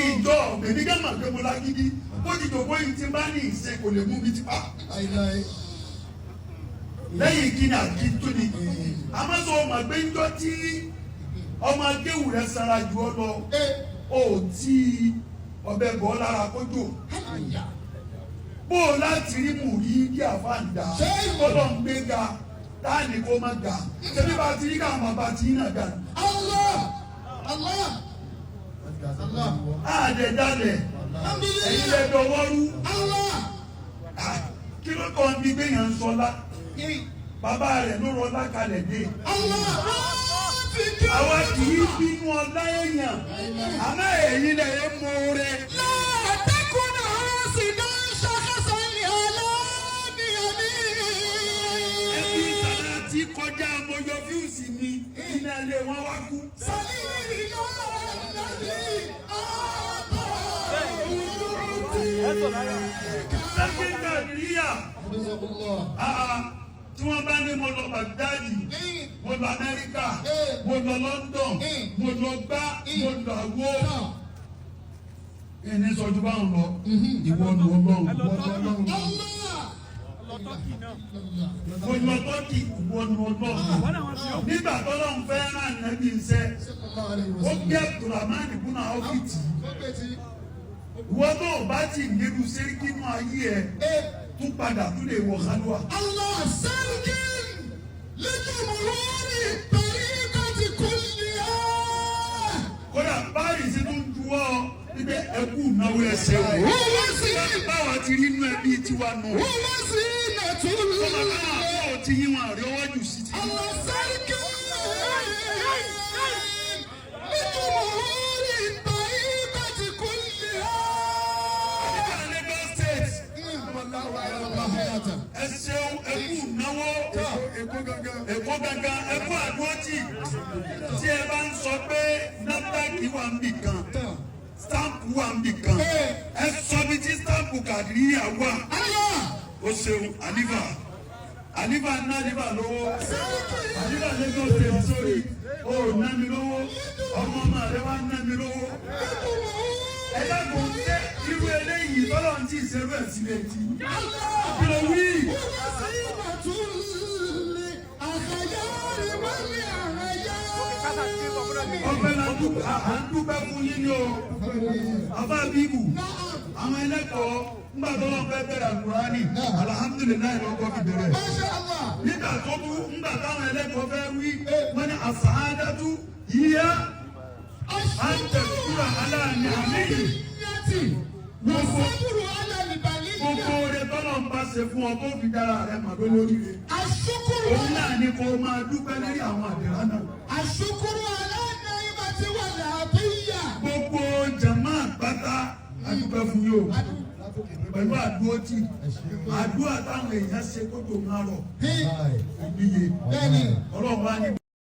ìjọ èmi gẹ́gẹ́ màá gbé mo lágídí ó ti dòbó yìí tí n bá ní ìṣe kò lè mú mi ti pa. lẹ́yìn kíni àti tóni àmọ́ sọ ọmọ gbé ńjọ́ tí ọmọ akéwù rẹ̀ sara jù ọ lọ ó tí ọbẹ̀ bọ́ lára kójó bó o láti rí mú rí bí àfáàndà gbọ́dọ̀ ń gbé ga láàní kó má ga ṣebí bá ti rí káwọn bàbá ti yín náà ga. àdẹ̀dálẹ̀ ẹ̀yin lẹ́dọ̀ wọ́rú kí ló kọ́ ń bí gbéyàn ń sọlá bàbá rẹ̀ ló rọlá kalẹ̀ dé. àwa kì í bínú ọlá èèyàn àmọ́ ẹ̀yin lẹ̀ ẹ́ mọ oore. ẹbí sàlá tí kọjá mọyọ fíùsì mi iná ilé wọn wá kú. sẹ́kìn nàìjíríà tí wọ́n bá ní mo lọ Baghdadi mo lọ Amẹ́ríkà mo lọ London mo lọ gbá mo lọ àwọ ẹni sọjú báwọn lọ ìwọ ni Ọlọ́run mo lọ Tọ́kì ìwọ ni Ọlọ́run nígbà tọ́lọ́run fẹ́ rán nàbí iṣẹ́ ó gbé Abdulrahman ibùnà ọ́fíìtì ìwọ tó o bá ti nílùú sẹ́ríkì nù ayé ẹ̀ tún padà tún lè wọ kálúwà. Allah sẹ́ríkì lẹ́jọ́ mọ̀lúwárì pẹ̀lú ìdájí kò lè ẹ́. kódà báyìí sí tún juwọ́ níbẹ̀ ẹkú náwó ẹsẹ̀ wò. wọ́n wá sí báwa ti rí inú ẹbí tiwa nù. wọ́n wá sí nàtúrú. sọ́mọ káwọn àbúrò ti yín wọn àrí ọwọ́ jù sí ti. Allah sẹ́ríkì lẹ́jọ́ mọ̀lúwárì pẹ̀lú ìdájí kò lè ẹ́. ẹ ṣeun ẹkú náwó èkó gangan ẹkú àdúrótì tí ẹ bá ń sọ pé NAFDAC wà ń bì kan stamp wà ń bì kan ẹ sọ bí tí stamp Kàdíríyà wà. ó ṣeun àlífà ná àlífà lówó àlífà lẹ́gbẹ̀ẹ́ òṣèlú sórí ó ná mi lówó ọmọ rẹ wá ná mi lówó. ẹ dákun ṣé irú eléyìí lọ́lọ́ ń tí ì ṣerú ẹ̀ sílẹ̀ tí. kí ló wí. ọ̀pẹ la dúpẹ́ fún yín ni o àbá bíbù àwọn ẹlẹ́kọ̀ọ́ ńgbà tó lọ́n fẹ́ bẹ̀rẹ̀ Kùránì alhamdulilayi lọ́kọ́ fi bẹ̀rẹ̀ nígbà tó kú ńgbà táwọn ẹlẹ́kọ̀ọ́ fẹ́ wí wọ́n ní àsàádátú yíyá àǹtẹ̀kúrà aláàní àmì gbogbo oore tọ́lọ̀ ń bá ṣe fún ọ kó fi dára rẹ mà lórí rẹ. òun náà ni kó máa dúpẹ́ lórí àwọn àdìrá náà. àṣùkúrú aláàánú ibà tí wà láàbíyà. gbogbo jàmá pátá adúpẹ́ fún yóò pẹ̀lú àdúrótì àdúrà táwọn èèyàn ṣe kó tó máa rọ̀ níye ọlọ́run wá ní.